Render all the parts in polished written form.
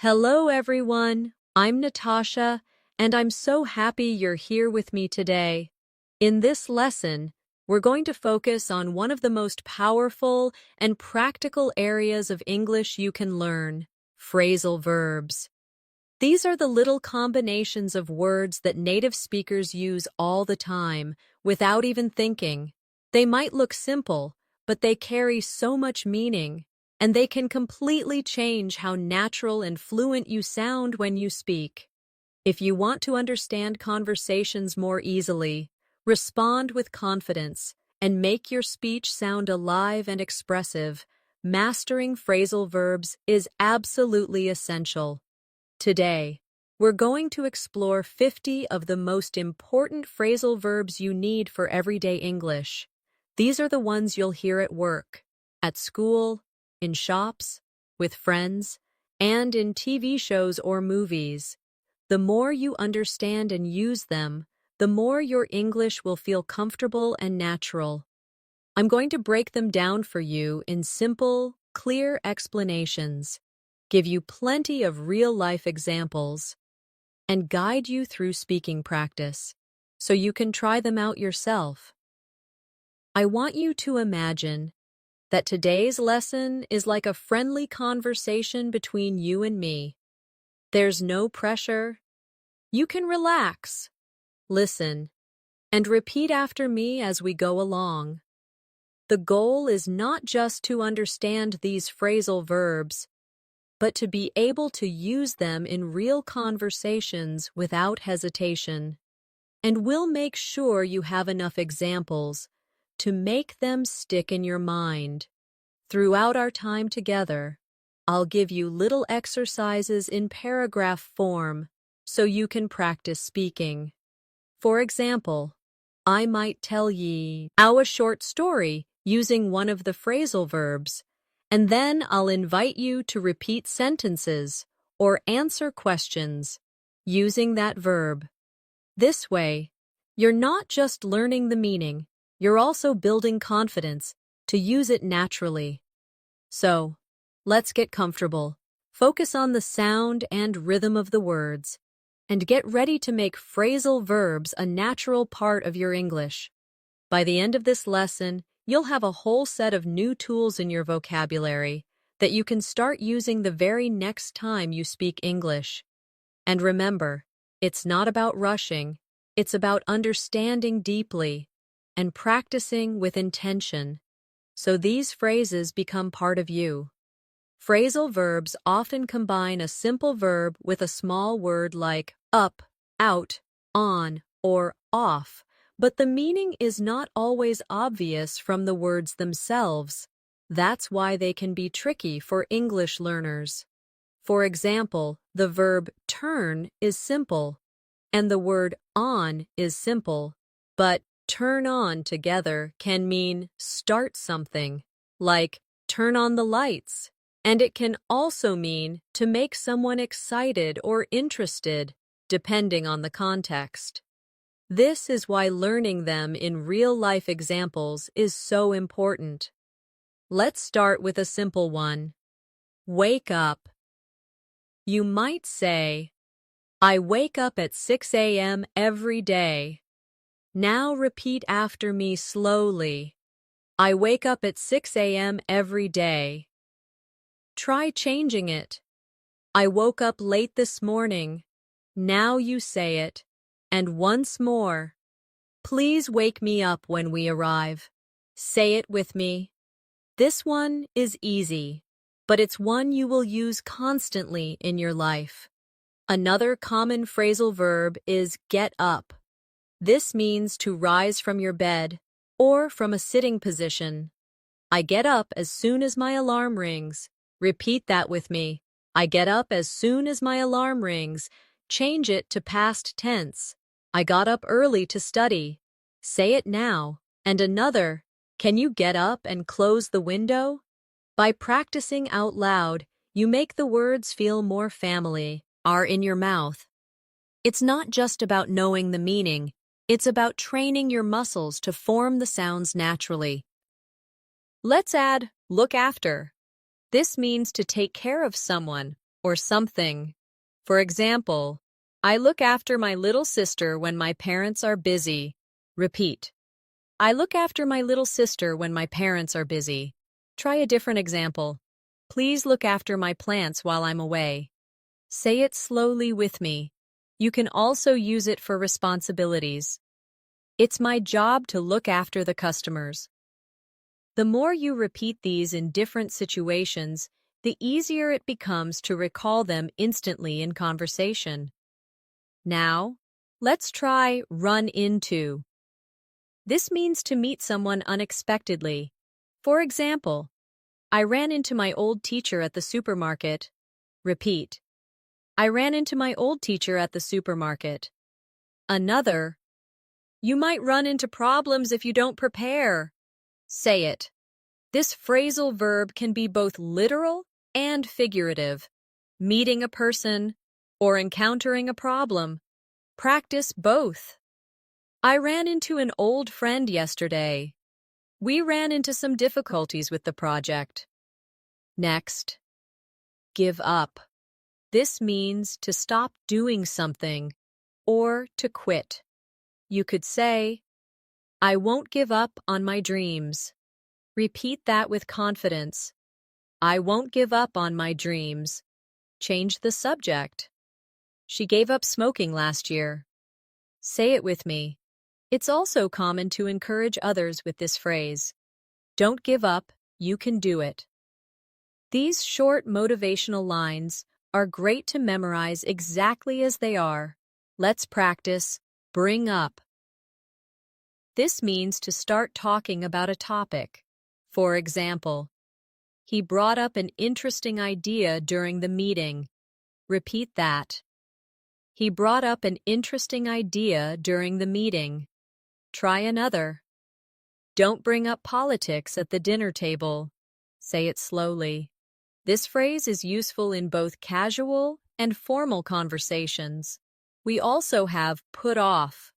Hello, everyone. I'm Natasha, and I'm so happy you're here with me today. In this lesson, we're going to focus on one of the most powerful and practical areas of English you can learn, phrasal verbs. These are the little combinations of words that native speakers use all the time, without even thinking. They might look simple, but they carry so much meaning, and they can completely change how natural and fluent you sound when you speak. If you want to understand conversations more easily, respond with confidence, and make your speech sound alive and expressive, mastering phrasal verbs is absolutely essential. Today, we're going to explore 50 of the most important phrasal verbs you need for everyday English. These are the ones you'll hear at work, at school, in shops, with friends, and in TV shows or movies. The more you understand and use them, the more your English will feel comfortable and natural. I'm going to break them down for you in simple, clear explanations, give you plenty of real-life examples, and guide you through speaking practice so you can try them out yourself. I want you to imagine that today's lesson is like a friendly conversation between you and me. There's no pressure. You can relax, listen, and repeat after me as we go along. The goal is not just to understand these phrasal verbs, but to be able to use them in real conversations without hesitation. And we'll make sure you have enough examples to make them stick in your mind. Throughout our time together, I'll give you little exercises in paragraph form so you can practice speaking. For example, I might tell ye a short story using one of the phrasal verbs, and then I'll invite you to repeat sentences or answer questions using that verb. This way, you're not just learning the meaning, you're also building confidence to use it naturally. So, let's get comfortable. Focus on the sound and rhythm of the words, and get ready to make phrasal verbs a natural part of your English. By the end of this lesson, you'll have a whole set of new tools in your vocabulary that you can start using the very next time you speak English. And remember, it's not about rushing, it's about understanding deeply and practicing with intention, so these phrases become part of you. Phrasal verbs often combine a simple verb with a small word like up, out, on, or off, but the meaning is not always obvious from the words themselves. That's why they can be tricky for English learners. For example, the verb turn is simple, and the word on is simple, but turn on together can mean start something, like turn on the lights, and it can also mean to make someone excited or interested, depending on the context. This is why learning them in real-life examples is so important. Let's start with a simple one. Wake up. You might say, I wake up at 6 a.m. every day. Now repeat after me slowly. I wake up at 6 a.m. every day. Try changing it. I woke up late this morning. Now you say it. And once more. Please wake me up when we arrive. Say it with me. This one is easy, but it's one you will use constantly in your life. Another common phrasal verb is get up. This means to rise from your bed or from a sitting position. I get up as soon as my alarm rings. Repeat that with me. I get up as soon as my alarm rings. Change it to past tense. I got up early to study. Say it now. And another, can you get up and close the window? By practicing out loud, you make the words feel more family, are in your mouth. It's not just about knowing the meaning, it's about training your muscles to form the sounds naturally. Let's add look after. This means to take care of someone or something. For example, I look after my little sister when my parents are busy. Repeat. I look after my little sister when my parents are busy. Try a different example. Please look after my plants while I'm away. Say it slowly with me. You can also use it for responsibilities. It's my job to look after the customers. The more you repeat these in different situations, the easier it becomes to recall them instantly in conversation. Now, let's try run into. This means to meet someone unexpectedly. For example, I ran into my old teacher at the supermarket. Repeat. I ran into my old teacher at the supermarket. Another. You might run into problems if you don't prepare. Say it. This phrasal verb can be both literal and figurative. Meeting a person or encountering a problem. Practice both. I ran into an old friend yesterday. We ran into some difficulties with the project. Next, give up. This means to stop doing something or to quit. You could say, I won't give up on my dreams. Repeat that with confidence. I won't give up on my dreams. Change the subject. She gave up smoking last year. Say it with me. It's also common to encourage others with this phrase. Don't give up, you can do it. These short motivational lines are great to memorize exactly as they are. Let's practice. Bring up. This means to start talking about a topic. For example, he brought up an interesting idea during the meeting. Repeat that. He brought up an interesting idea during the meeting. Try another. Don't bring up politics at the dinner table. Say it slowly. This phrase is useful in both casual and formal conversations. We also have put off.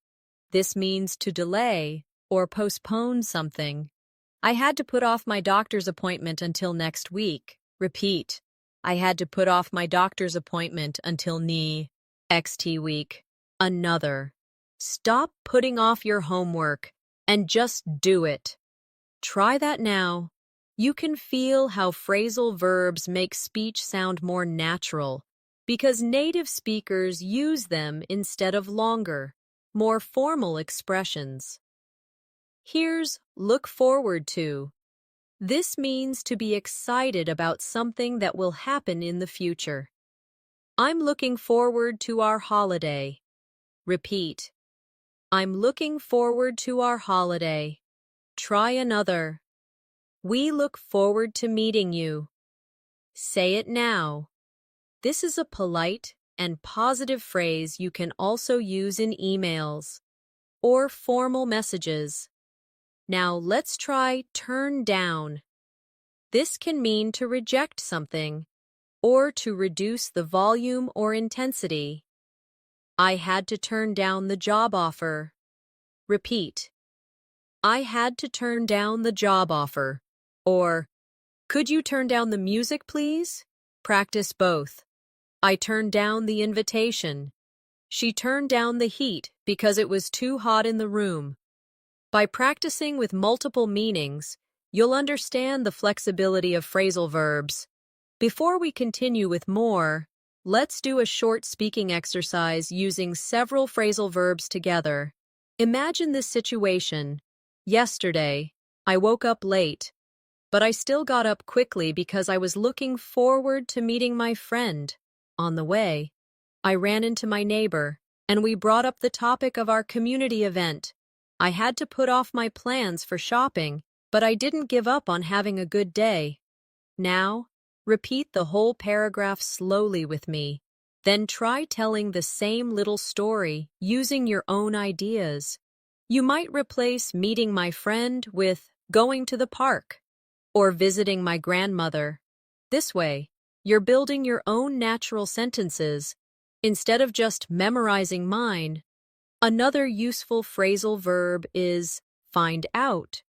This means to delay or postpone something. I had to put off my doctor's appointment until next week. Repeat. I had to put off my doctor's appointment until next week. Another. Stop putting off your homework and just do it. Try that now. You can feel how phrasal verbs make speech sound more natural because native speakers use them instead of longer, more formal expressions. Here's look forward to. This means to be excited about something that will happen in the future. I'm looking forward to our holiday. Repeat. I'm looking forward to our holiday. Try another. We look forward to meeting you. Say it now. This is a polite and positive phrase you can also use in emails or formal messages. Now let's try turn down. This can mean to reject something or to reduce the volume or intensity. I had to turn down the job offer. Repeat. I had to turn down the job offer. Or, could you turn down the music, please? Practice both. I turned down the invitation. She turned down the heat because it was too hot in the room. By practicing with multiple meanings, you'll understand the flexibility of phrasal verbs. Before we continue with more, let's do a short speaking exercise using several phrasal verbs together. Imagine this situation. Yesterday, I woke up late, but I still got up quickly because I was looking forward to meeting my friend. On the way, I ran into my neighbor, and we brought up the topic of our community event. I had to put off my plans for shopping, but I didn't give up on having a good day. Now, repeat the whole paragraph slowly with me. Then try telling the same little story using your own ideas. You might replace meeting my friend with going to the park or visiting my grandmother. This way, you're building your own natural sentences instead of just memorizing mine. Another useful phrasal verb is find out.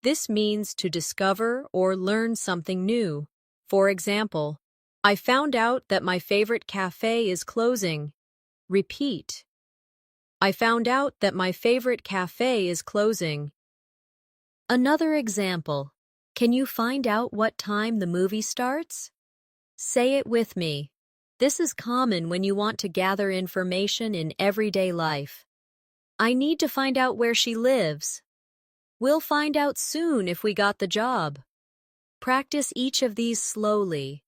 This means to discover or learn something new. For example, I found out that my favorite cafe is closing. Repeat. I found out that my favorite cafe is closing. Another example. Can you find out what time the movie starts? Say it with me. This is common when you want to gather information in everyday life. I need to find out where she lives. We'll find out soon if we got the job. Practice each of these slowly,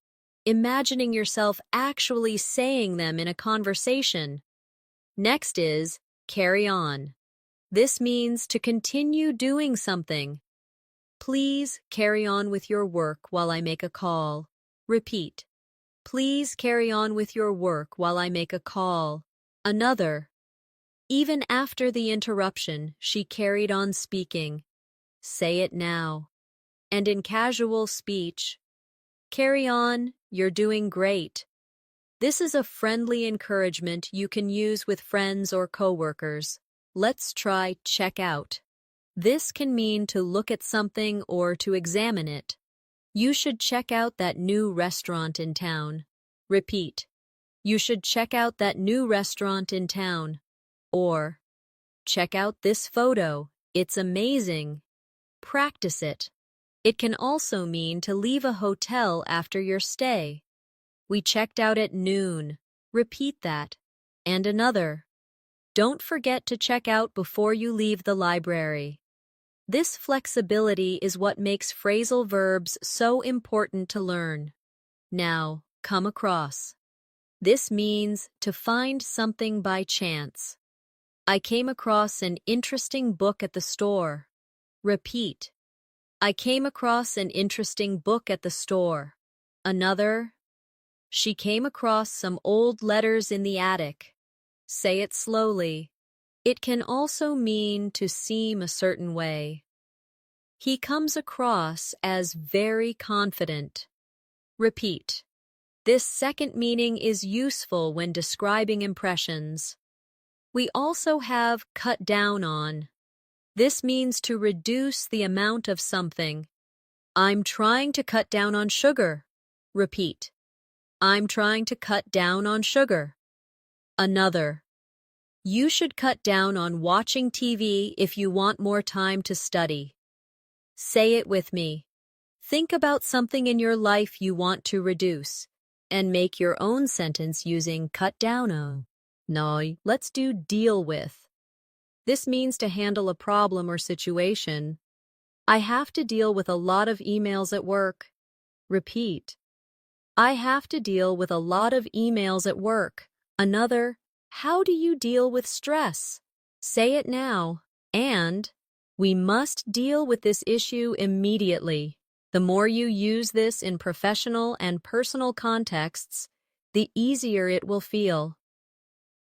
imagining yourself actually saying them in a conversation. Next is carry on. This means to continue doing something. Please carry on with your work while I make a call. Repeat. Please carry on with your work while I make a call. Another. Even after the interruption, she carried on speaking. Say it now. And in casual speech, carry on, you're doing great. This is a friendly encouragement you can use with friends or coworkers. Let's try check out. This can mean to look at something or to examine it. You should check out that new restaurant in town. Repeat. You should check out that new restaurant in town. Or, check out this photo. It's amazing. Practice it. It can also mean to leave a hotel after your stay. We checked out at noon. Repeat that. And another. Don't forget to check out before you leave the library. This flexibility is what makes phrasal verbs so important to learn. Now, come across. This means to find something by chance. I came across an interesting book at the store. Repeat. I came across an interesting book at the store. Another. She came across some old letters in the attic. Say it slowly. It can also mean to seem a certain way. He comes across as very confident. Repeat. This second meaning is useful when describing impressions. We also have cut down on. This means to reduce the amount of something. I'm trying to cut down on sugar. Repeat. I'm trying to cut down on sugar. Another. You should cut down on watching TV if you want more time to study. Say it with me. Think about something in your life you want to reduce, and make your own sentence using cut down on. Now, let's do deal with. This means to handle a problem or situation. I have to deal with a lot of emails at work. Repeat. I have to deal with a lot of emails at work. Another. How do you deal with stress? Say it now. And we must deal with this issue immediately. The more you use this in professional and personal contexts, the easier it will feel.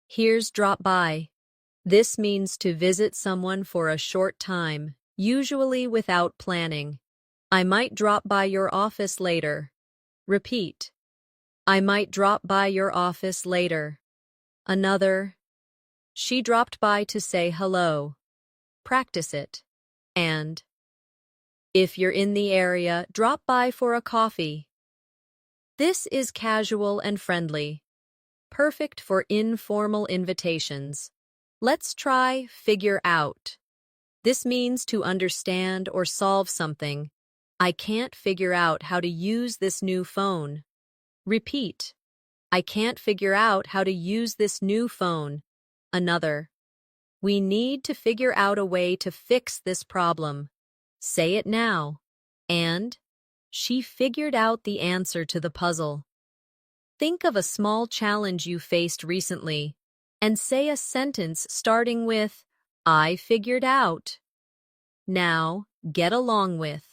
Here's drop by. This means to visit someone for a short time, usually without planning. I might drop by your office later. Repeat. I might drop by your office later. Another. She dropped by to say hello. Practice it. And if you're in the area, drop by for a coffee. This is casual and friendly. Perfect for informal invitations. Let's try figure out. This means to understand or solve something. I can't figure out how to use this new phone. Repeat. I can't figure out how to use this new phone. Another. We need to figure out a way to fix this problem. Say it now. And she figured out the answer to the puzzle. Think of a small challenge you faced recently and say a sentence starting with, I figured out. Now, get along with.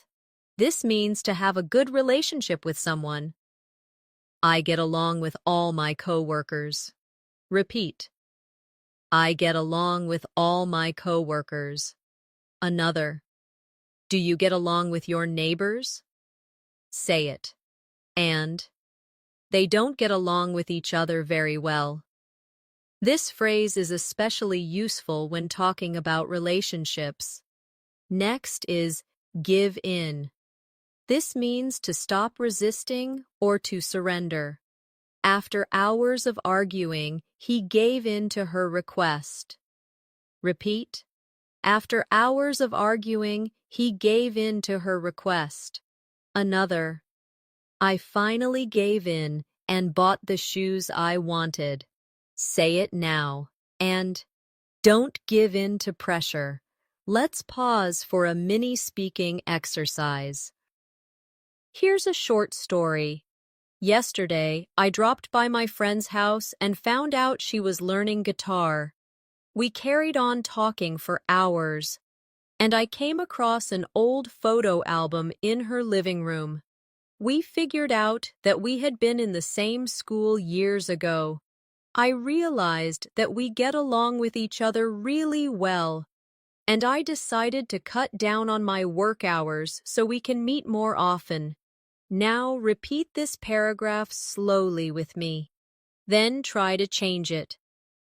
This means to have a good relationship with someone. I get along with all my coworkers. Repeat. I get along with all my coworkers. Another. Do you get along with your neighbors? Say it. And they don't get along with each other very well. This phrase is especially useful when talking about relationships. Next is give in. This means to stop resisting or to surrender. After hours of arguing, he gave in to her request. Repeat. After hours of arguing, he gave in to her request. Another. I finally gave in and bought the shoes I wanted. Say it now. And don't give in to pressure. Let's pause for a mini speaking exercise. Here's a short story. Yesterday, I dropped by my friend's house and found out she was learning guitar. We carried on talking for hours, and I came across an old photo album in her living room. We figured out that we had been in the same school years ago. I realized that we get along with each other really well, and I decided to cut down on my work hours so we can meet more often. Now repeat this paragraph slowly with me. Then try to change it.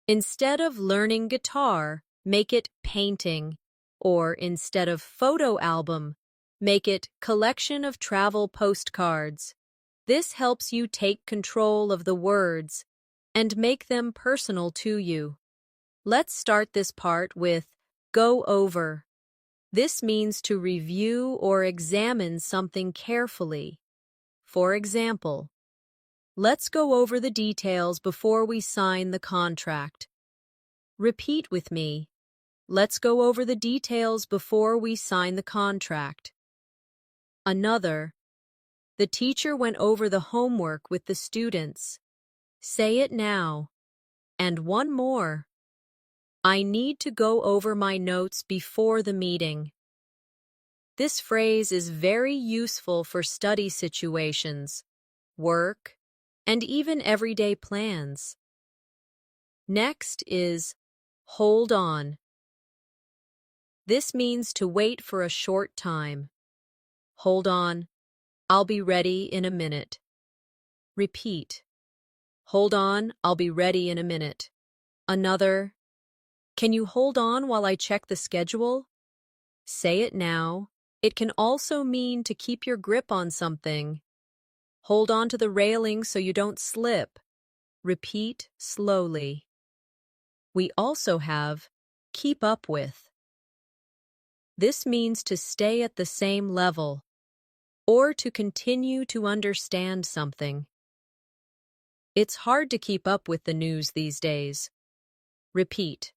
Instead of learning guitar, make it painting. Or instead of photo album, make it collection of travel postcards. This helps you take control of the words and make them personal to you. Let's start this part with go over. This means to review or examine something carefully. For example, let's go over the details before we sign the contract. Repeat with me. Let's go over the details before we sign the contract. Another. The teacher went over the homework with the students. Say it now. And one more. I need to go over my notes before the meeting. This phrase is very useful for study situations, work, and even everyday plans. Next is hold on. This means to wait for a short time. Hold on. I'll be ready in a minute. Repeat. Hold on, I'll be ready in a minute. Another. Can you hold on while I check the schedule? Say it now. It can also mean to keep your grip on something. Hold on to the railing so you don't slip. Repeat slowly. We also have keep up with. This means to stay at the same level or to continue to understand something. It's hard to keep up with the news these days. Repeat.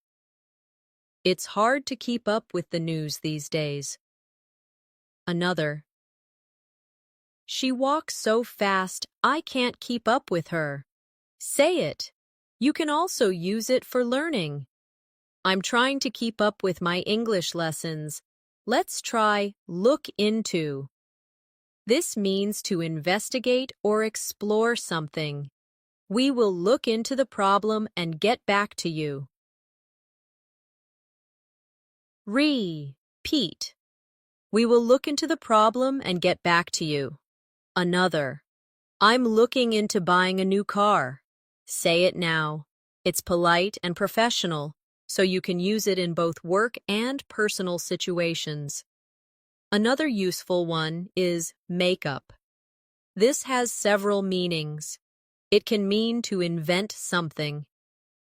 It's hard to keep up with the news these days. Another. She walks so fast, I can't keep up with her. Say it. You can also use it for learning. I'm trying to keep up with my English lessons. Let's try look into. This means to investigate or explore something. We will look into the problem and get back to you. Repeat. We will look into the problem and get back to you. Another. I'm looking into buying a new car. Say it now. It's polite and professional, so you can use it in both work and personal situations. Another useful one is makeup. This has several meanings. It can mean to invent something.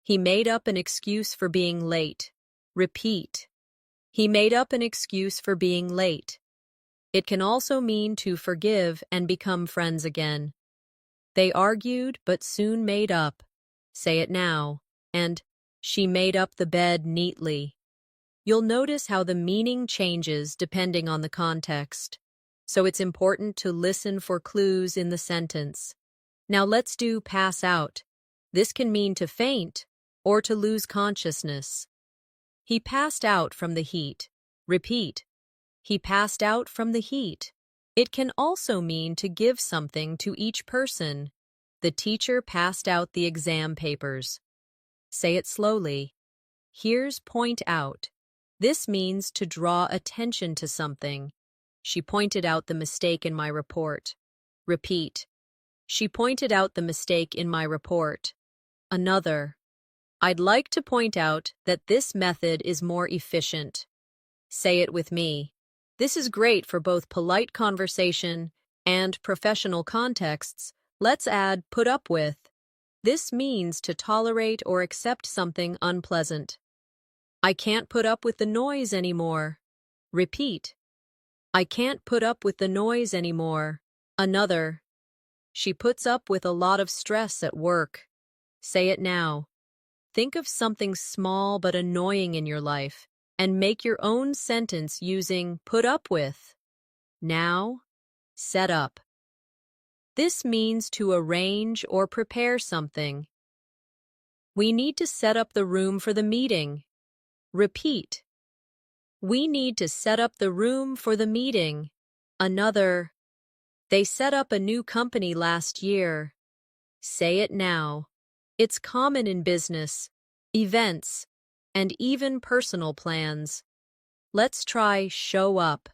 He made up an excuse for being late. Repeat. He made up an excuse for being late. It can also mean to forgive and become friends again. They argued but soon made up. Say it now. And she made up the bed neatly. You'll notice how the meaning changes depending on the context. So it's important to listen for clues in the sentence. Now let's do pass out. This can mean to faint or to lose consciousness. He passed out from the heat. Repeat. He passed out from the heat. It can also mean to give something to each person. The teacher passed out the exam papers. Say it slowly. Here's point out. This means to draw attention to something. She pointed out the mistake in my report. Repeat. She pointed out the mistake in my report. Another. I'd like to point out that this method is more efficient. Say it with me. This is great for both polite conversation and professional contexts. Let's add put up with. This means to tolerate or accept something unpleasant. I can't put up with the noise anymore. Repeat. I can't put up with the noise anymore. Another. She puts up with a lot of stress at work. Say it now. Think of something small but annoying in your life and make your own sentence using put up with. Now, set up. This means to arrange or prepare something. We need to set up the room for the meeting. Repeat. We need to set up the room for the meeting. Another. They set up a new company last year. Say it now. It's common in business, events, and even personal plans. Let's try show up.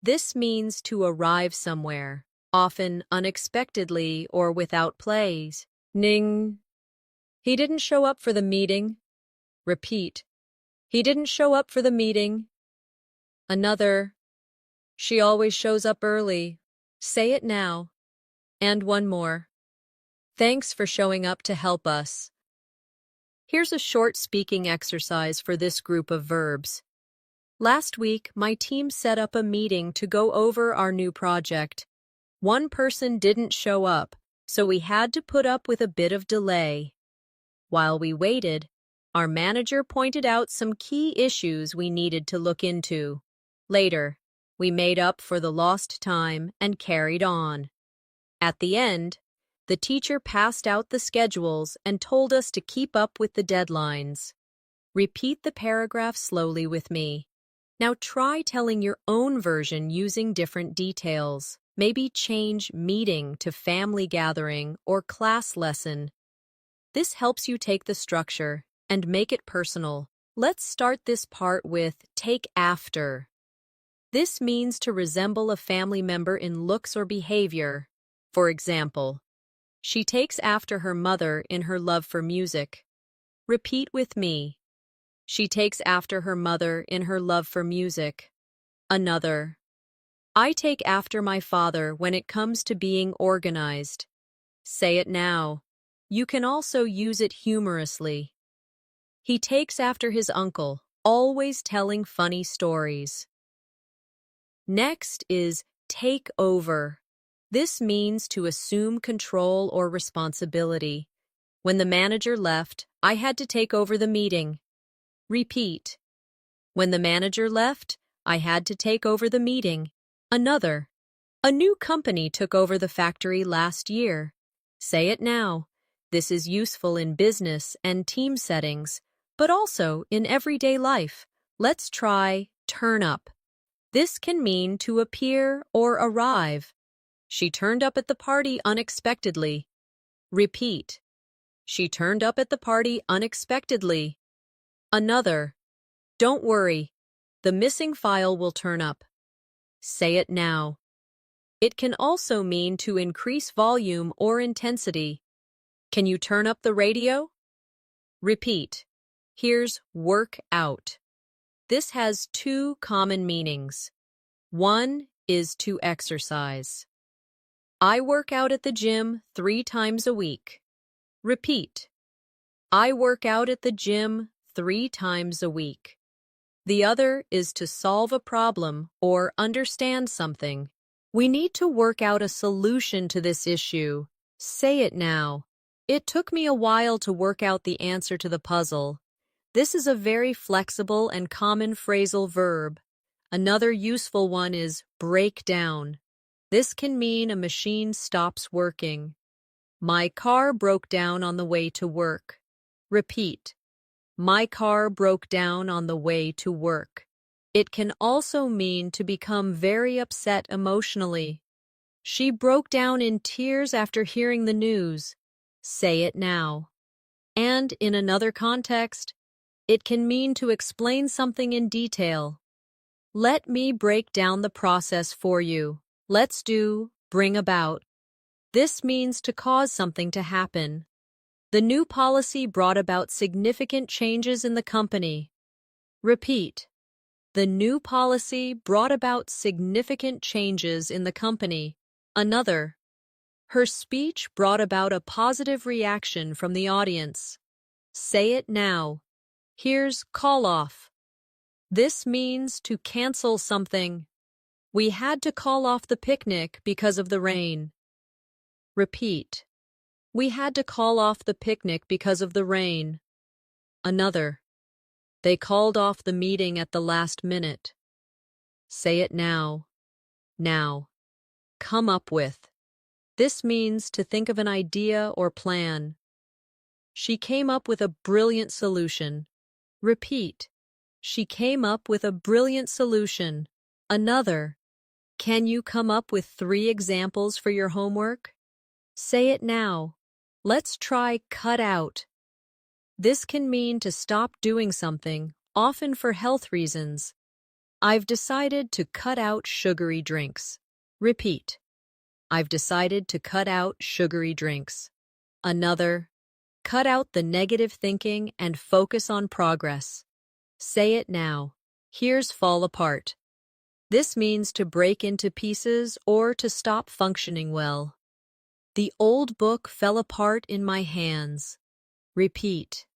This means to arrive somewhere, often unexpectedly or without plays. Ning. He didn't show up for the meeting. Repeat. He didn't show up for the meeting. Another. She always shows up early. Say it now. And one more. Thanks for showing up to help us. Here's a short speaking exercise for this group of verbs. Last week, my team set up a meeting to go over our new project. One person didn't show up, so we had to put up with a bit of delay. While we waited, our manager pointed out some key issues we needed to look into. Later, we made up for the lost time and carried on. At the end, the teacher passed out the schedules and told us to keep up with the deadlines. Repeat the paragraph slowly with me. Now try telling your own version using different details. Maybe change meeting to family gathering or class lesson. This helps you take the structure and make it personal. Let's start this part with take after. This means to resemble a family member in looks or behavior. For example, she takes after her mother in her love for music. Repeat with me. She takes after her mother in her love for music. Another. I take after my father when it comes to being organized. Say it now. You can also use it humorously. He takes after his uncle, always telling funny stories. Next is take over. This means to assume control or responsibility. When the manager left, I had to take over the meeting. Repeat. When the manager left, I had to take over the meeting. Another. A new company took over the factory last year. Say it now. This is useful in business and team settings, but also in everyday life. Let's try turn up. This can mean to appear or arrive. She turned up at the party unexpectedly. Repeat. She turned up at the party unexpectedly. Another. Don't worry. The missing file will turn up. Say it now. It can also mean to increase volume or intensity. Can you turn up the radio? Repeat. Here's work out. This has two common meanings. One is to exercise. I work out at the gym 3 times a week. Repeat. I work out at the gym 3 times a week. The other is to solve a problem or understand something. We need to work out a solution to this issue. Say it now. It took me a while to work out the answer to the puzzle. This is a very flexible and common phrasal verb. Another useful one is break down. This can mean a machine stops working. My car broke down on the way to work. Repeat. My car broke down on the way to work. It can also mean to become very upset emotionally. She broke down in tears after hearing the news. Say it now. And in another context, it can mean to explain something in detail. Let me break down the process for you. Let's do bring about. This means to cause something to happen. The new policy brought about significant changes in the company. Repeat. The new policy brought about significant changes in the company. Another, her speech brought about a positive reaction from the audience. Say it now. Here's call off. This means to cancel something. We had to call off the picnic because of the rain. Repeat. We had to call off the picnic because of the rain. Another. They called off the meeting at the last minute. Say it now. Now. Come up with. This means to think of an idea or plan. She came up with a brilliant solution. Repeat. She came up with a brilliant solution. Another. Can you come up with 3 examples for your homework? Say it now. Let's try cut out. This can mean to stop doing something, often for health reasons. I've decided to cut out sugary drinks. Repeat. I've decided to cut out sugary drinks. Another. Cut out the negative thinking and focus on progress. Say it now. Here's fall apart. This means to break into pieces or to stop functioning well. The old book fell apart in my hands. Repeat.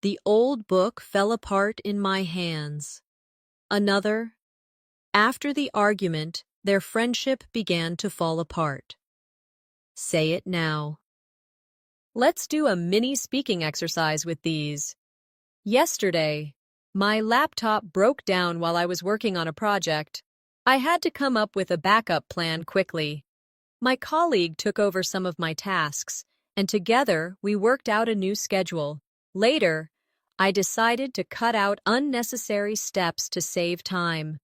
The old book fell apart in my hands. Another. After the argument, their friendship began to fall apart. Say it now. Let's do a mini speaking exercise with these. Yesterday, my laptop broke down while I was working on a project. I had to come up with a backup plan quickly. My colleague took over some of my tasks, and together we worked out a new schedule. Later, I decided to cut out unnecessary steps to save time.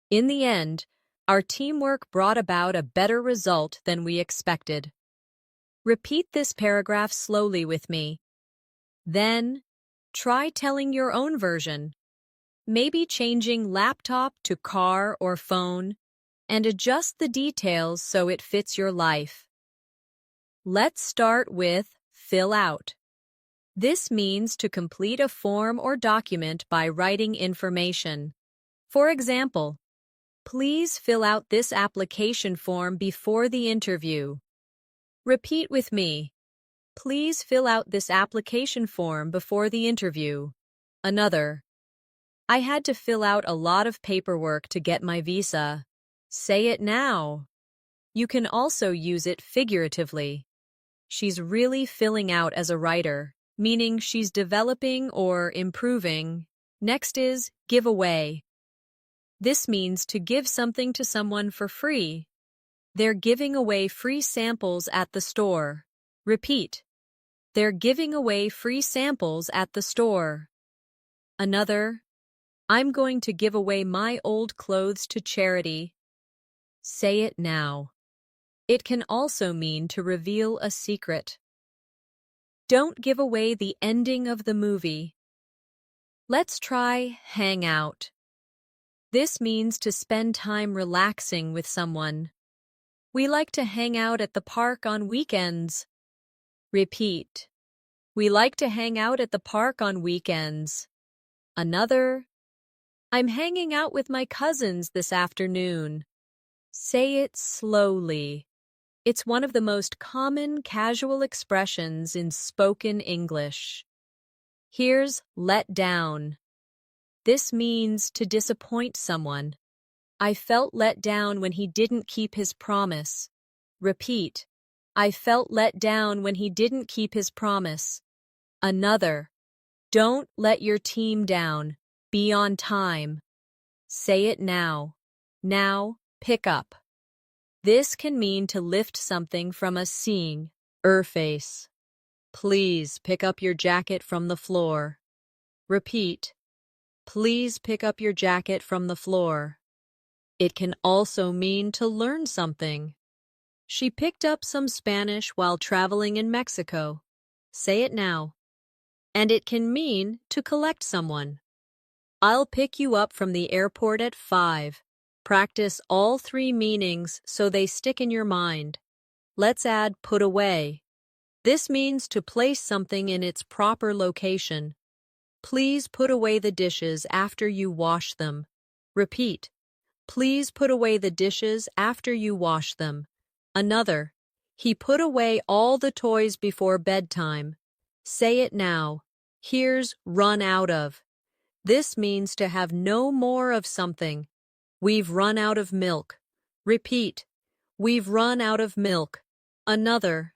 In the end, our teamwork brought about a better result than we expected. Repeat this paragraph slowly with me. Then, try telling your own version. Maybe changing laptop to car or phone, and adjust the details so it fits your life. Let's start with fill out. This means to complete a form or document by writing information. For example, please fill out this application form before the interview. Repeat with me. Please fill out this application form before the interview. Another. I had to fill out a lot of paperwork to get my visa. Say it now. You can also use it figuratively. She's really filling out as a writer, meaning she's developing or improving. Next is give away. This means to give something to someone for free. They're giving away free samples at the store. Repeat. They're giving away free samples at the store. Another. I'm going to give away my old clothes to charity. Say it now. It can also mean to reveal a secret. Don't give away the ending of the movie. Let's try hang out. This means to spend time relaxing with someone. We like to hang out at the park on weekends. Repeat. We like to hang out at the park on weekends. Another. I'm hanging out with my cousins this afternoon. Say it slowly. It's one of the most common casual expressions in spoken English. Here's let down. This means to disappoint someone. I felt let down when he didn't keep his promise. Repeat. I felt let down when he didn't keep his promise. Another. Don't let your team down. Be on time. Say it now. Now, pick up. This can mean to lift something from a seeing, face. Please pick up your jacket from the floor. Repeat. Please pick up your jacket from the floor. It can also mean to learn something. She picked up some Spanish while traveling in Mexico. Say it now. And it can mean to collect someone. I'll pick you up from the airport at 5. Practice all 3 meanings so they stick in your mind. Let's add put away. This means to place something in its proper location. Please put away the dishes after you wash them. Repeat. Please put away the dishes after you wash them. Another. He put away all the toys before bedtime. Say it now. Here's run out of. This means to have no more of something. We've run out of milk. Repeat. We've run out of milk. Another.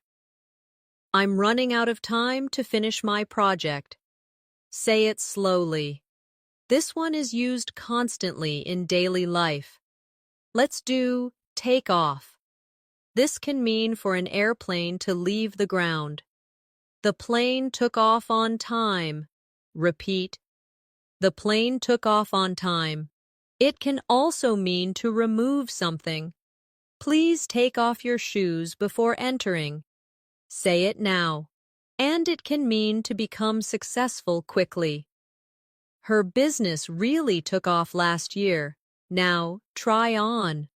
I'm running out of time to finish my project. Say it slowly. This one is used constantly in daily life. Let's do take off. This can mean for an airplane to leave the ground. The plane took off on time. Repeat. The plane took off on time. It can also mean to remove something. Please take off your shoes before entering. Say it now. And it can mean to become successful quickly. Her business really took off last year. Now, try on.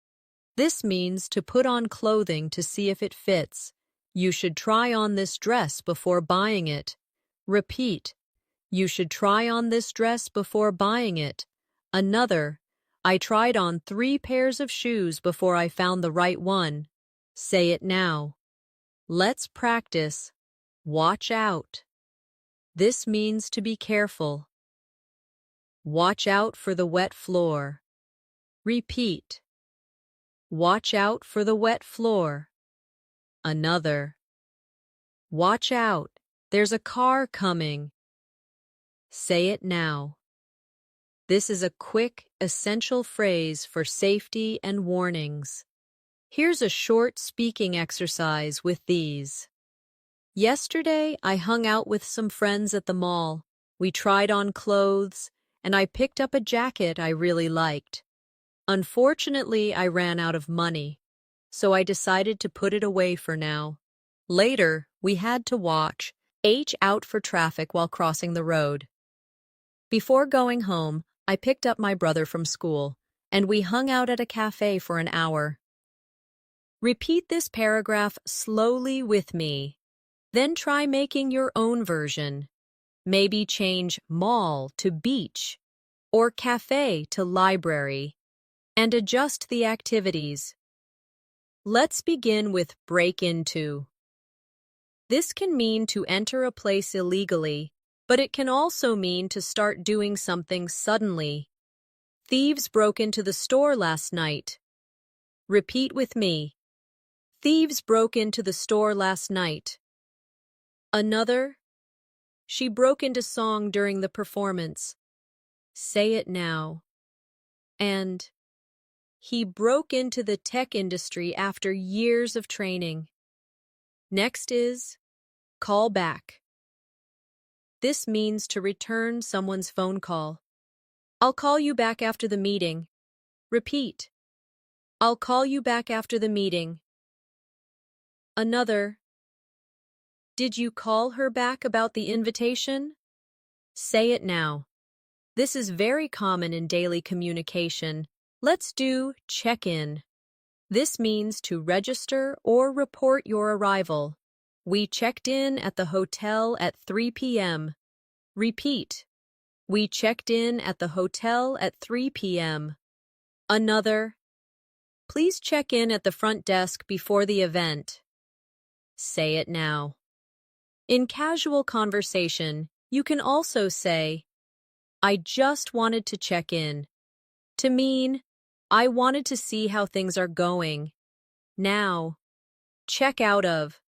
This means to put on clothing to see if it fits. You should try on this dress before buying it. Repeat. You should try on this dress before buying it. Another. I tried on 3 pairs of shoes before I found the right one. Say it now. Let's practice. Watch out. This means to be careful. Watch out for the wet floor. Repeat. Watch out for the wet floor. Another. Watch out. There's a car coming. Say it now. This is a quick, essential phrase for safety and warnings. Here's a short speaking exercise with these. Yesterday, I hung out with some friends at the mall. We tried on clothes, and I picked up a jacket I really liked. Unfortunately, I ran out of money, so I decided to put it away for now. Later, we had to watch out for traffic while crossing the road. Before going home, I picked up my brother from school, and we hung out at a cafe for an hour. Repeat this paragraph slowly with me. Then try making your own version. Maybe change mall to beach, or cafe to library, and adjust the activities. Let's begin with break into. This can mean to enter a place illegally, but it can also mean to start doing something suddenly. Thieves broke into the store last night. Repeat with me. Thieves broke into the store last night. Another. She broke into song during the performance. Say it now. And he broke into the tech industry after years of training. Next is call back. This means to return someone's phone call. I'll call you back after the meeting. Repeat. I'll call you back after the meeting. Another. Did you call her back about the invitation? Say it now. This is very common in daily communication. Let's do check-in. This means to register or report your arrival. We checked in at the hotel at 3 p.m. Repeat. We checked in at the hotel at 3 p.m. Another. Please check in at the front desk before the event. Say it now. In casual conversation, you can also say, I just wanted to check in, to mean, I wanted to see how things are going. Now, check out of.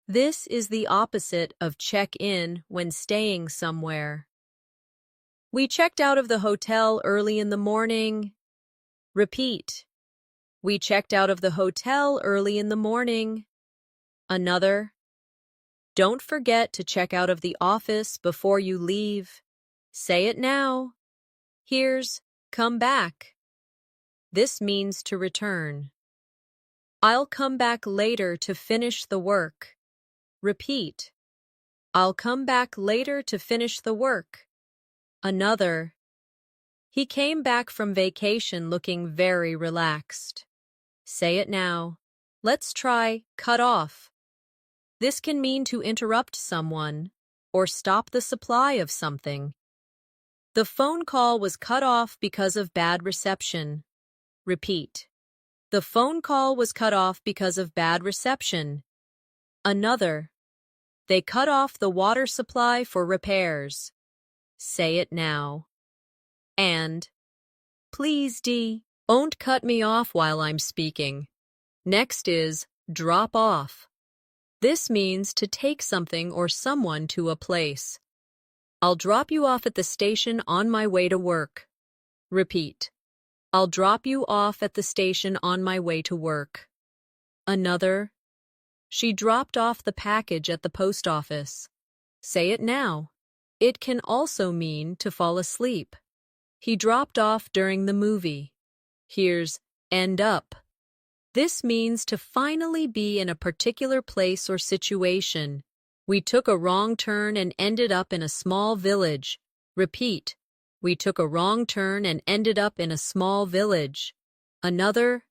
This is the opposite of check in when staying somewhere. We checked out of the hotel early in the morning. Repeat. We checked out of the hotel early in the morning. Another. Don't forget to check out of the office before you leave. Say it now. Here's come back. This means to return. I'll come back later to finish the work. Repeat. I'll come back later to finish the work. Another. He came back from vacation looking very relaxed. Say it now. Let's try cut off. This can mean to interrupt someone or stop the supply of something. The phone call was cut off because of bad reception. Repeat. The phone call was cut off because of bad reception. Another. They cut off the water supply for repairs. Say it now. And. Please, Dee, don't cut me off while I'm speaking. Next is drop off. This means to take something or someone to a place. I'll drop you off at the station on my way to work. Repeat. I'll drop you off at the station on my way to work. Another. She dropped off the package at the post office. Say it now. It can also mean to fall asleep. He dropped off during the movie. Here's end up. This means to finally be in a particular place or situation. We took a wrong turn and ended up in a small village. Repeat. We took a wrong turn and ended up in a small village. Another.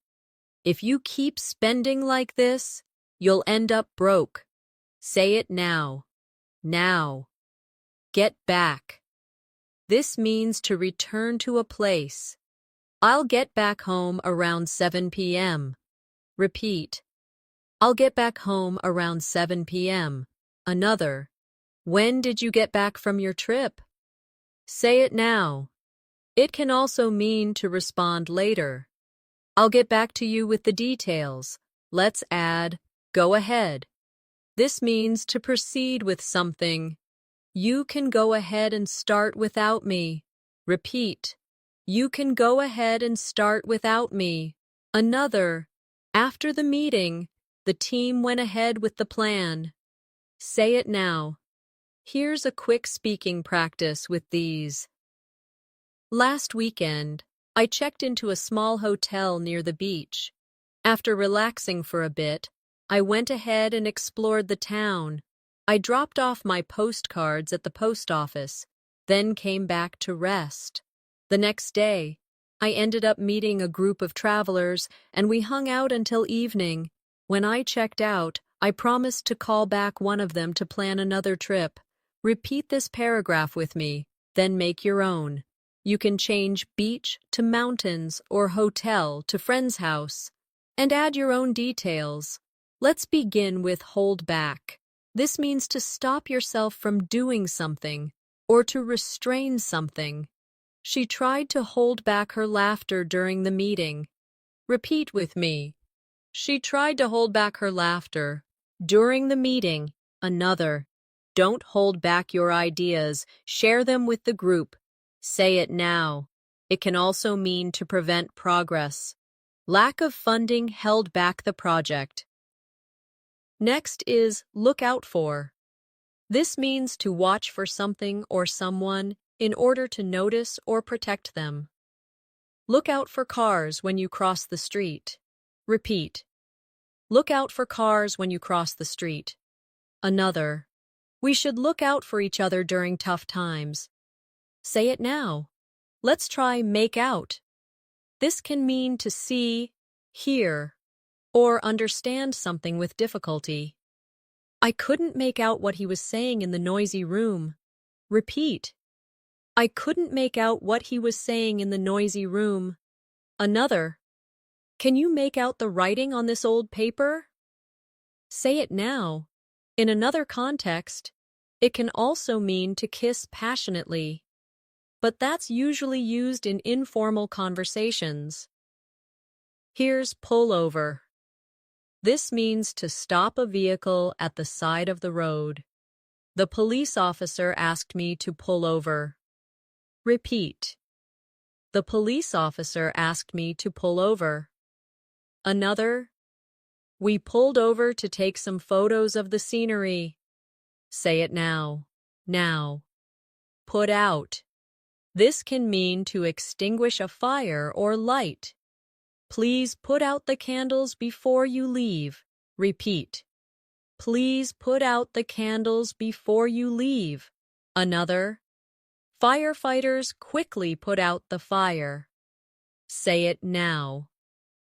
If you keep spending like this, you'll end up broke. Say it now. Now. Get back. This means to return to a place. I'll get back home around 7 p.m. Repeat. I'll get back home around 7 p.m. Another. When did you get back from your trip? Say it now. It can also mean to respond later. I'll get back to you with the details. Let's add, go ahead. This means to proceed with something. You can go ahead and start without me. Repeat. You can go ahead and start without me. Another. After the meeting, the team went ahead with the plan. Say it now. Here's a quick speaking practice with these. Last weekend, I checked into a small hotel near the beach. After relaxing for a bit, I went ahead and explored the town. I dropped off my postcards at the post office, then came back to rest. The next day, I ended up meeting a group of travelers, and we hung out until evening. When I checked out, I promised to call back one of them to plan another trip. Repeat this paragraph with me, then make your own. You can change beach to mountains or hotel to friend's house, and add your own details. Let's begin with hold back. This means to stop yourself from doing something or to restrain something. She tried to hold back her laughter during the meeting. Repeat with me. She tried to hold back her laughter during the meeting. Another. Don't hold back your ideas. Share them with the group. Say it now. It can also mean to prevent progress. Lack of funding held back the project. Next is look out for. This means to watch for something or someone in order to notice or protect them. Look out for cars when you cross the street. Repeat. Look out for cars when you cross the street. Another. We should look out for each other during tough times. Say it now. Let's try make out. This can mean to see, hear, or understand something with difficulty. I couldn't make out what he was saying in the noisy room. Repeat. I couldn't make out what he was saying in the noisy room. Another. Can you make out the writing on this old paper? Say it now. In another context, it can also mean to kiss passionately, but that's usually used in informal conversations. Here's pull over. This means to stop a vehicle at the side of the road. The police officer asked me to pull over. Repeat. The police officer asked me to pull over. Another. We pulled over to take some photos of the scenery. Say it now. Now. Put out. This can mean to extinguish a fire or light. Please put out the candles before you leave. Repeat. Please put out the candles before you leave. Another. Firefighters quickly put out the fire. Say it now.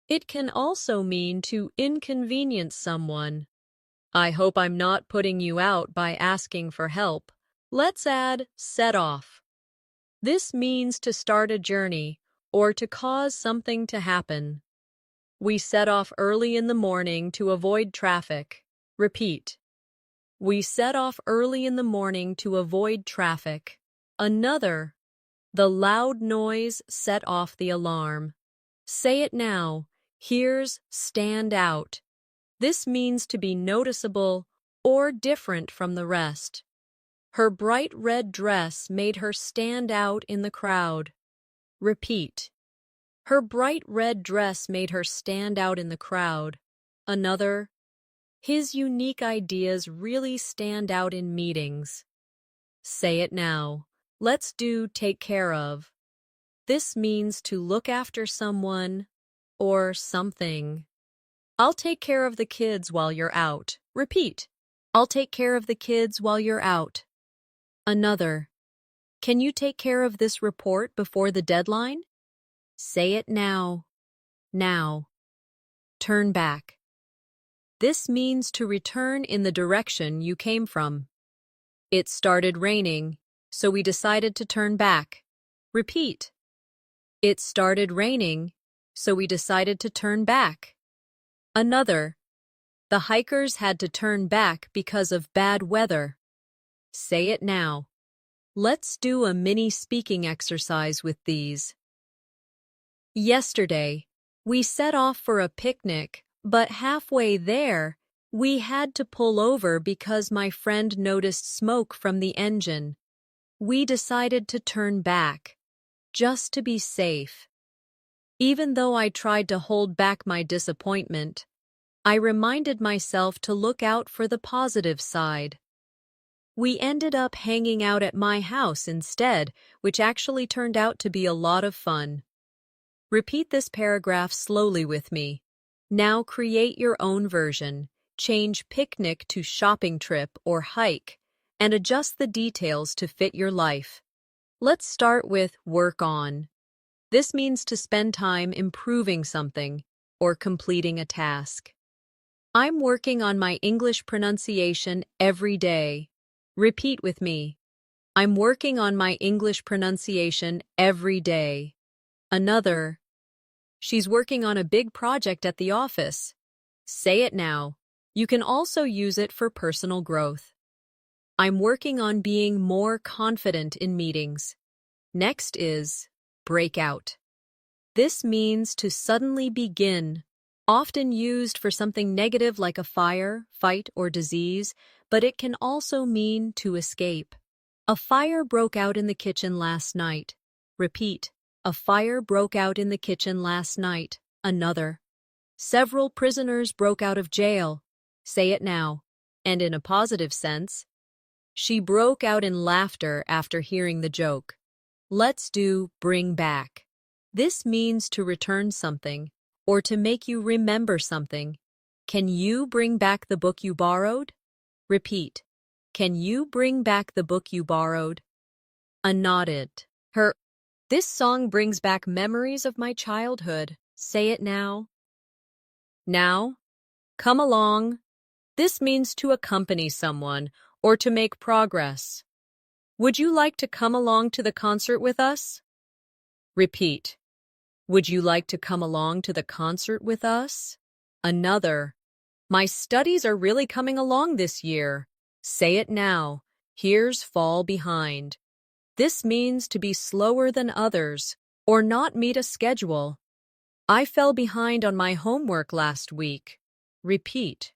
It can also mean to inconvenience someone. I hope I'm not putting you out by asking for help. Let's add set off. This means to start a journey or to cause something to happen. We set off early in the morning to avoid traffic. Repeat. We set off early in the morning to avoid traffic. Another. The loud noise set off the alarm. Say it now. Here's stand out. This means to be noticeable or different from the rest. Her bright red dress made her stand out in the crowd. Repeat. Her bright red dress made her stand out in the crowd. Another. His unique ideas really stand out in meetings. Say it now. Let's do take care of. This means to look after someone or something. I'll take care of the kids while you're out. Repeat. I'll take care of the kids while you're out. Another. Can you take care of this report before the deadline? Say it now. Now. Turn back. This means to return in the direction you came from. It started raining, so we decided to turn back. Repeat. It started raining, so we decided to turn back. Another. The hikers had to turn back because of bad weather. Say it now. Let's do a mini speaking exercise with these. Yesterday, we set off for a picnic, but halfway there, we had to pull over because my friend noticed smoke from the engine. We decided to turn back, just to be safe. Even though I tried to hold back my disappointment, I reminded myself to look out for the positive side. We ended up hanging out at my house instead, which actually turned out to be a lot of fun. Repeat this paragraph slowly with me. Now create your own version. Change picnic to shopping trip or hike, and adjust the details to fit your life. Let's start with work on. This means to spend time improving something or completing a task. I'm working on my English pronunciation every day. Repeat with me. I'm working on my English pronunciation every day. Another. She's working on a big project at the office. Say it now. You can also use it for personal growth. I'm working on being more confident in meetings. Next is break out. This means to suddenly begin, often used for something negative like a fire, fight, or disease, but it can also mean to escape. A fire broke out in the kitchen last night. Repeat. A fire broke out in the kitchen last night. Another. Several prisoners broke out of jail. Say it now. And in a positive sense. She broke out in laughter after hearing the joke. Let's do bring back. This means to return something or to make you remember something. Can you bring back the book you borrowed? Repeat. Can you bring back the book you borrowed? A nodded. This song brings back memories of my childhood. Say it now. Now. Come along. This means to accompany someone or to make progress. Would you like to come along to the concert with us? Repeat. Would you like to come along to the concert with us? Another. My studies are really coming along this year. Say it now. Here's fall behind. This means to be slower than others or not meet a schedule. I fell behind on my homework last week. Repeat.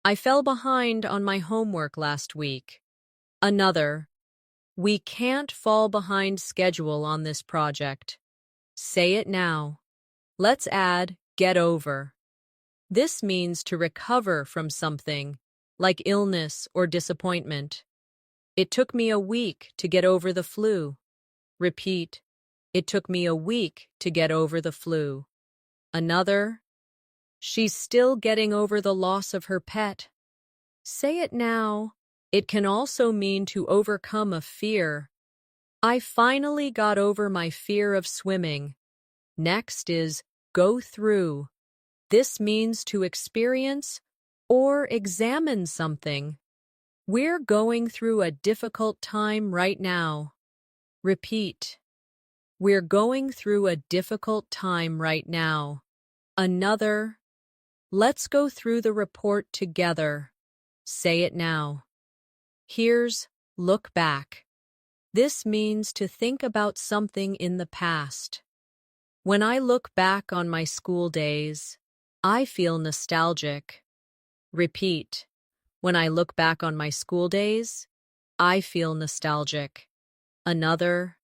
I fell behind on my homework last week. Another. We can't fall behind schedule on this project. Say it now. Let's add get over. This means to recover from something, like illness or disappointment. It took me a week to get over the flu. Repeat. It took me a week to get over the flu. Another. She's still getting over the loss of her pet. Say it now. It can also mean to overcome a fear. I finally got over my fear of swimming. Next is go through. This means to experience or examine something. We're going through a difficult time right now. Repeat. We're going through a difficult time right now. Another. Let's go through the report together. Say it now. Here's look back. This means to think about something in the past. When I look back on my school days, I feel nostalgic. Repeat. When I look back on my school days, I feel nostalgic. Another.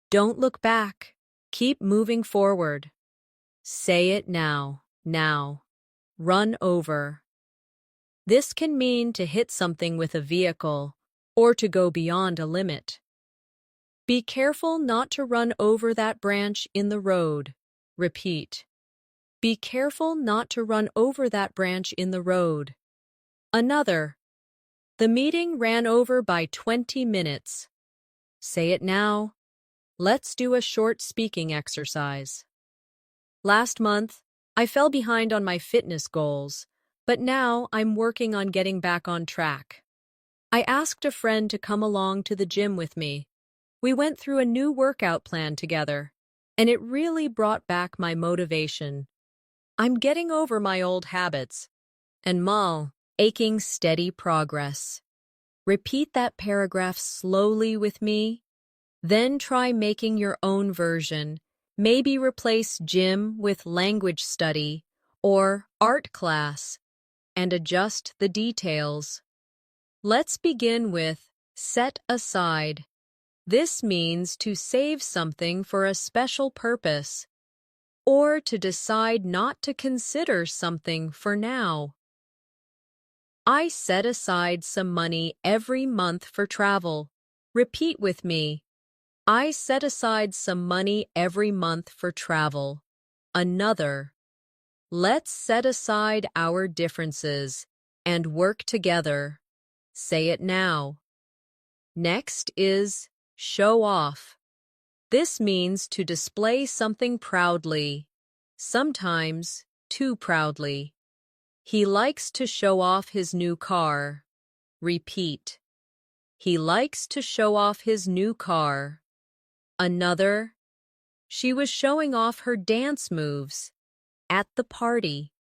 Don't look back. Keep moving forward. Say it now. Now. Run over. This can mean to hit something with a vehicle or to go beyond a limit. Be careful not to run over that branch in the road. Repeat. Be careful not to run over that branch in the road. Another. The meeting ran over by 20 minutes. Say it now. Let's do a short speaking exercise. Last month, I fell behind on my fitness goals, but now I'm working on getting back on track. I asked a friend to come along to the gym with me. We went through a new workout plan together, and it really brought back my motivation. I'm getting over my old habits. And aching steady progress. Repeat that paragraph slowly with me. Then try making your own version. Maybe replace gym with language study or art class and adjust the details. Let's begin with set aside. This means to save something for a special purpose or to decide not to consider something for now. I set aside some money every month for travel. Repeat with me. I set aside some money every month for travel. Another. Let's set aside our differences and work together. Say it now. Next is show off. This means to display something proudly, sometimes too proudly. He likes to show off his new car. Repeat. He likes to show off his new car. Another. She was showing off her dance moves at the party.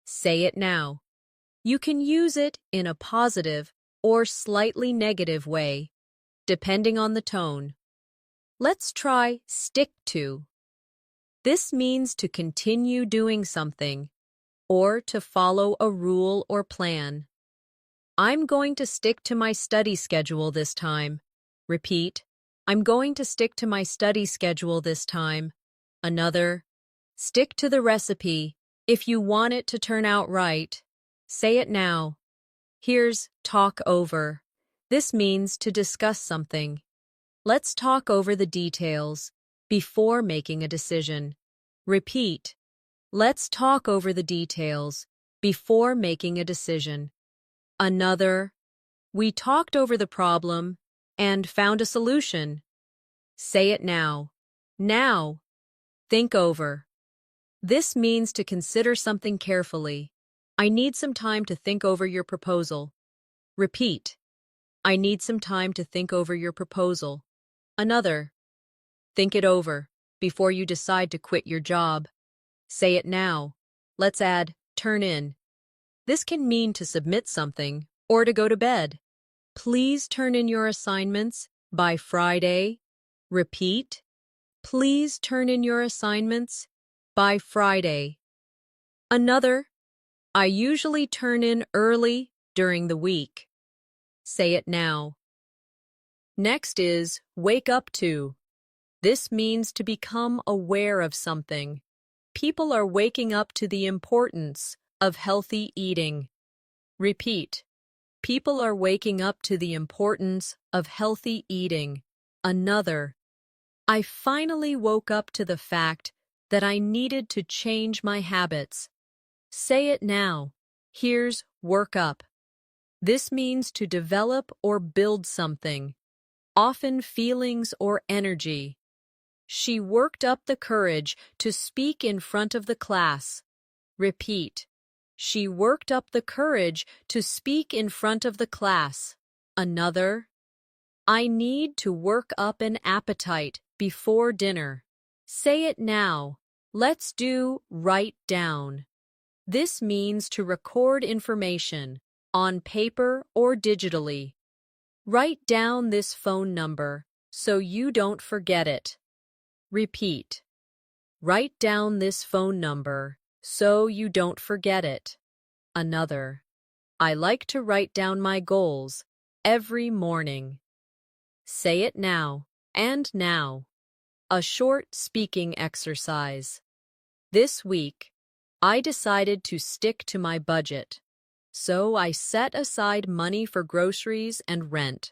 Say it now. You can use it in a positive or slightly negative way, depending on the tone. Let's try stick to. This means to continue doing something or to follow a rule or plan. I'm going to stick to my study schedule this time. Repeat. I'm going to stick to my study schedule this time. Another. Stick to the recipe if you want it to turn out right. Say it now. Here's talk over. This means to discuss something. Let's talk over the details before making a decision. Repeat. Let's talk over the details before making a decision. Another. We talked over the problem and found a solution. Say it now. Now. Think over. This means to consider something carefully. I need some time to think over your proposal. Repeat. I need some time to think over your proposal. Another. Think it over before you decide to quit your job. Say it now. Let's add turn in. This can mean to submit something or to go to bed. Please turn in your assignments by Friday. Repeat. Please turn in your assignments by Friday. Another. I usually turn in early during the week. Say it now. Next is wake up to. This means to become aware of something. People are waking up to the importance of healthy eating. Repeat. People are waking up to the importance of healthy eating. Another. I finally woke up to the fact that I needed to change my habits. Say it now. Here's work up. This means to develop or build something, often feelings or energy. She worked up the courage to speak in front of the class. Repeat. She worked up the courage to speak in front of the class. Another. I need to work up an appetite before dinner. Say it now. Let's do write down. This means to record information on paper or digitally. Write down this phone number so you don't forget it. Repeat. Write down this phone number so you don't forget it. Another. I like to write down my goals every morning. Say it now and now. A short speaking exercise. This week, I decided to stick to my budget. So I set aside money for groceries and rent.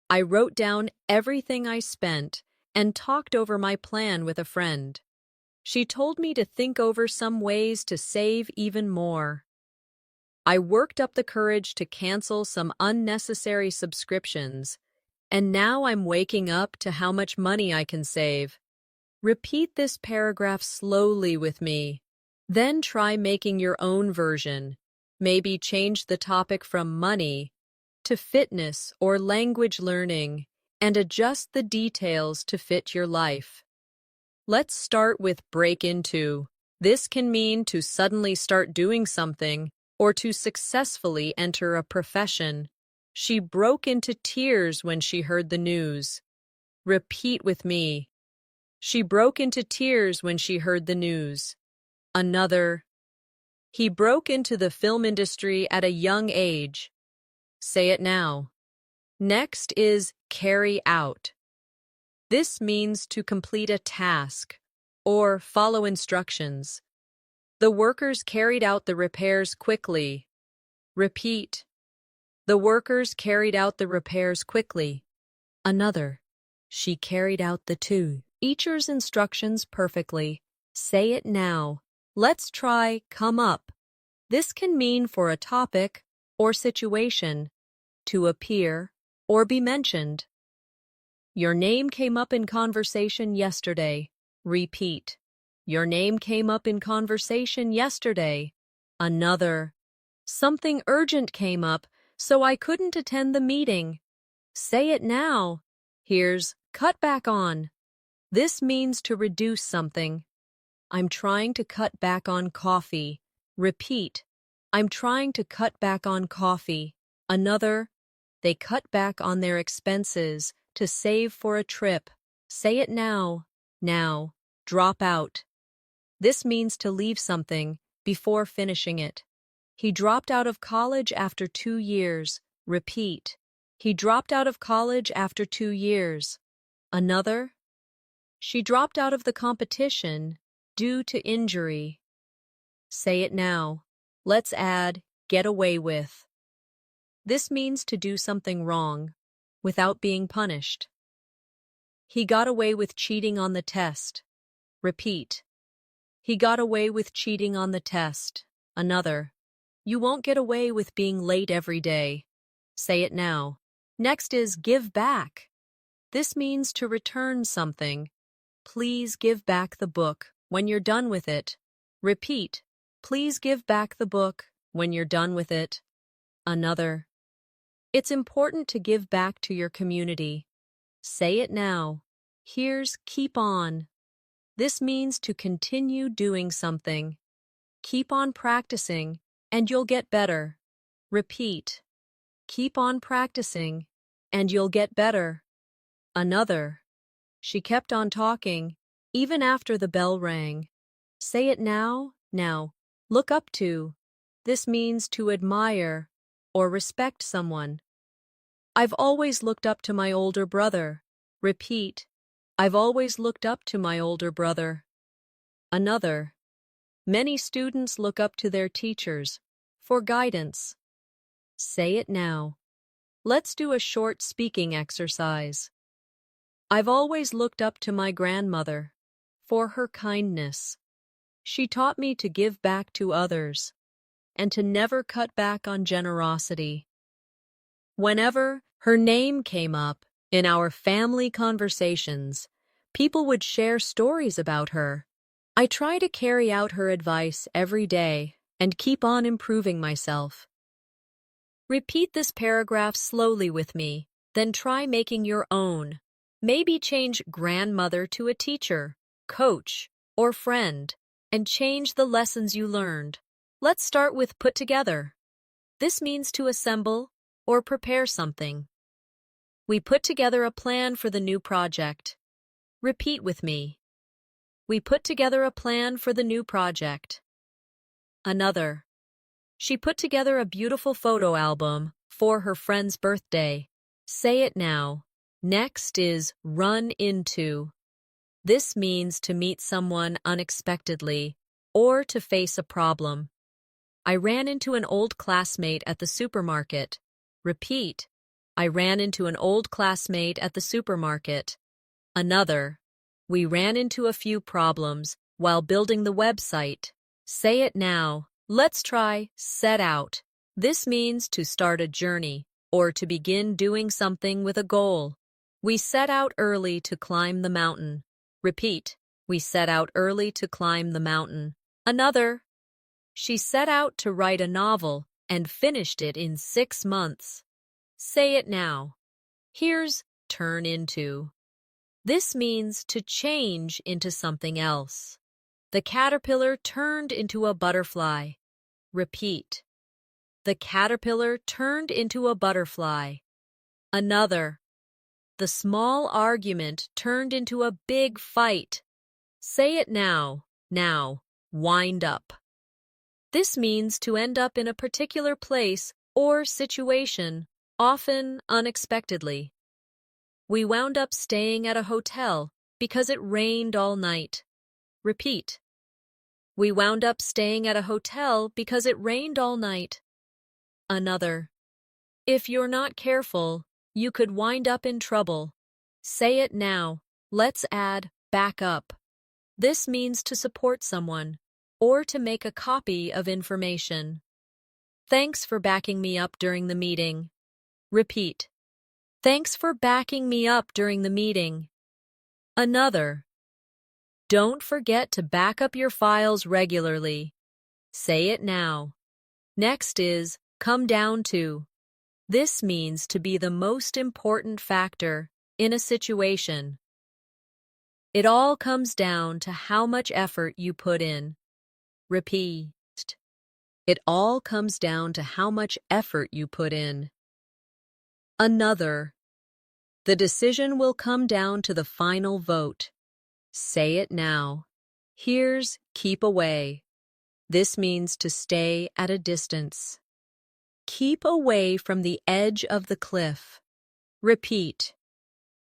I wrote down everything I spent and talked over my plan with a friend. She told me to think over some ways to save even more. I worked up the courage to cancel some unnecessary subscriptions, and now I'm waking up to how much money I can save. Repeat this paragraph slowly with me. Then try making your own version. Maybe change the topic from money to fitness or language learning and adjust the details to fit your life. Let's start with break into. This can mean to suddenly start doing something or to successfully enter a profession. She broke into tears when she heard the news. Repeat with me. She broke into tears when she heard the news. Another. He broke into the film industry at a young age. Say it now. Next is carry out. This means to complete a task or follow instructions. The workers carried out the repairs quickly. Repeat. The workers carried out the repairs quickly. Another. She carried out the teacher's instructions perfectly. Say it now. Let's try come up. This can mean for a topic or situation, to appear or be mentioned. Your name came up in conversation yesterday. Repeat. Your name came up in conversation yesterday. Another. Something urgent came up, so I couldn't attend the meeting. Say it now. Here's cut back on. This means to reduce something. I'm trying to cut back on coffee. Repeat. I'm trying to cut back on coffee. Another. They cut back on their expenses to save for a trip. Say it now. Now. Drop out. This means to leave something before finishing it. He dropped out of college after 2 years. Repeat. He dropped out of college after 2 years. Another. She dropped out of the competition due to injury. Say it now. Let's add get away with. This means to do something wrong without being punished. He got away with cheating on the test. Repeat. He got away with cheating on the test. Another. You won't get away with being late every day. Say it now. Next is give back. This means to return something. Please give back the book when you're done with it. Repeat. Please give back the book when you're done with it. Another. It's important to give back to your community. Say it now. Here's keep on. This means to continue doing something. Keep on practicing, and you'll get better. Repeat. Keep on practicing, and you'll get better. Another. She kept on talking, even after the bell rang. Say it now. Now. Look up to. This means to admire or respect someone. I've always looked up to my older brother. Repeat. I've always looked up to my older brother. Another. Many students look up to their teachers for guidance. Say it now. Let's do a short speaking exercise. I've always looked up to my grandmother for her kindness. She taught me to give back to others and to never cut back on generosity. Whenever her name came up in our family conversations, people would share stories about her. I try to carry out her advice every day and keep on improving myself. Repeat this paragraph slowly with me. Then try making your own. Maybe change grandmother to a teacher, coach, or friend, and change the lessons you learned. Let's start with put together. This means to assemble or prepare something. We put together a plan for the new project. Repeat with me. We put together a plan for the new project. Another. She put together a beautiful photo album for her friend's birthday. Say it now. Next is run into. This means to meet someone unexpectedly or to face a problem. I ran into an old classmate at the supermarket. Repeat. I ran into an old classmate at the supermarket. Another. We ran into a few problems while building the website. Say it now. Let's try set out. This means to start a journey or to begin doing something with a goal. We set out early to climb the mountain. Repeat. We set out early to climb the mountain. Another. She set out to write a novel and finished it in 6 months. Say it now. Here's turn into. This means to change into something else. The caterpillar turned into a butterfly. Repeat. The caterpillar turned into a butterfly. Another. The small argument turned into a big fight. Say it now. Now, wind up. This means to end up in a particular place or situation, often unexpectedly. We wound up staying at a hotel because it rained all night. Repeat. We wound up staying at a hotel because it rained all night. Another. If you're not careful, you could wind up in trouble. Say it now. Let's add back up. This means to support someone or to make a copy of information. Thanks for backing me up during the meeting. Repeat. Thanks for backing me up during the meeting. Another. Don't forget to back up your files regularly. Say it now. Next is come down to. This means to be the most important factor in a situation. It all comes down to how much effort you put in. Repeat. It all comes down to how much effort you put in. Another. The decision will come down to the final vote. Say it now. Here's keep away. This means to stay at a distance. Keep away from the edge of the cliff. Repeat.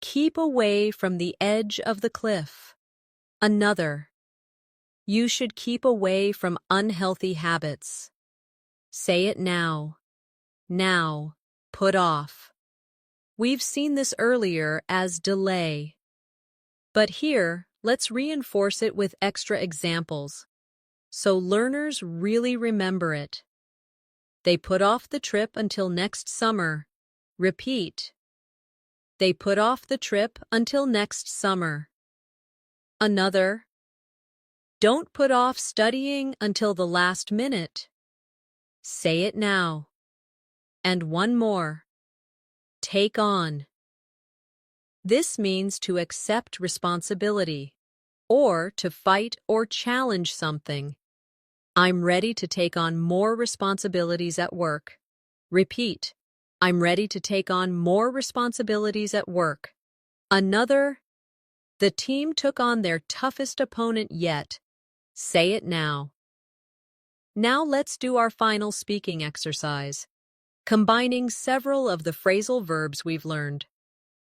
Keep away from the edge of the cliff. Another. You should keep away from unhealthy habits. Say it now. Now, put off. We've seen this earlier as delay. But here, let's reinforce it with extra examples, so learners really remember it. They put off the trip until next summer. Repeat. They put off the trip until next summer. Another. Don't put off studying until the last minute. Say it now. And one more. Take on. This means to accept responsibility, or to fight or challenge something. I'm ready to take on more responsibilities at work. Repeat. I'm ready to take on more responsibilities at work. Another. The team took on their toughest opponent yet. Say it now. Now let's do our final speaking exercise, combining several of the phrasal verbs we've learned.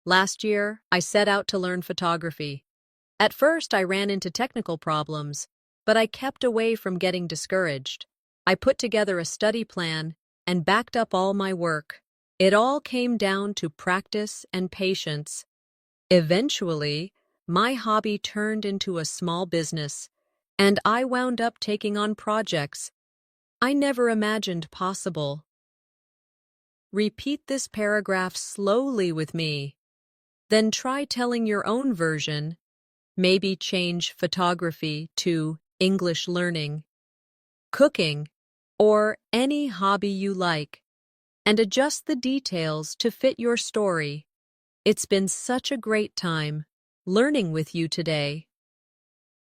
Last year, I set out to learn photography. At first, I ran into technical problems, but I kept away from getting discouraged. I put together a study plan and backed up all my work. It all came down to practice and patience. Eventually, my hobby turned into a small business, and I wound up taking on projects I never imagined possible. Repeat this paragraph slowly with me. Then try telling your own version. Maybe change photography to English learning, cooking, or any hobby you like, and adjust the details to fit your story. It's been such a great time learning with you today.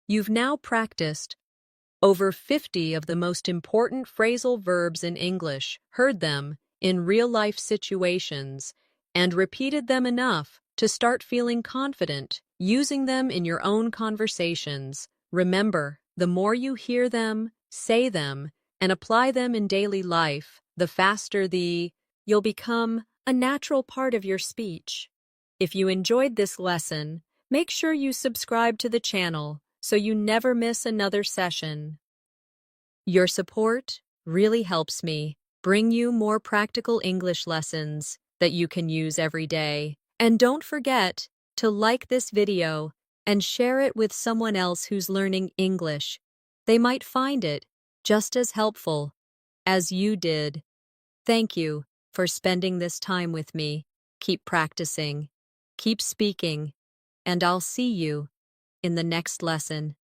You've now practiced over 50 of the most important phrasal verbs in English, heard them in real-life situations, and repeated them enough to start feeling confident using them in your own conversations. Remember, the more you hear them, say them, and apply them in daily life, the faster you'll become a natural part of your speech. If you enjoyed this lesson, make sure you subscribe to the channel so you never miss another session. Your support really helps me bring you more practical English lessons that you can use every day. And don't forget to like this video and share it with someone else who's learning English. They might find it just as helpful as you did. Thank you for spending this time with me. Keep practicing, keep speaking, and I'll see you in the next lesson.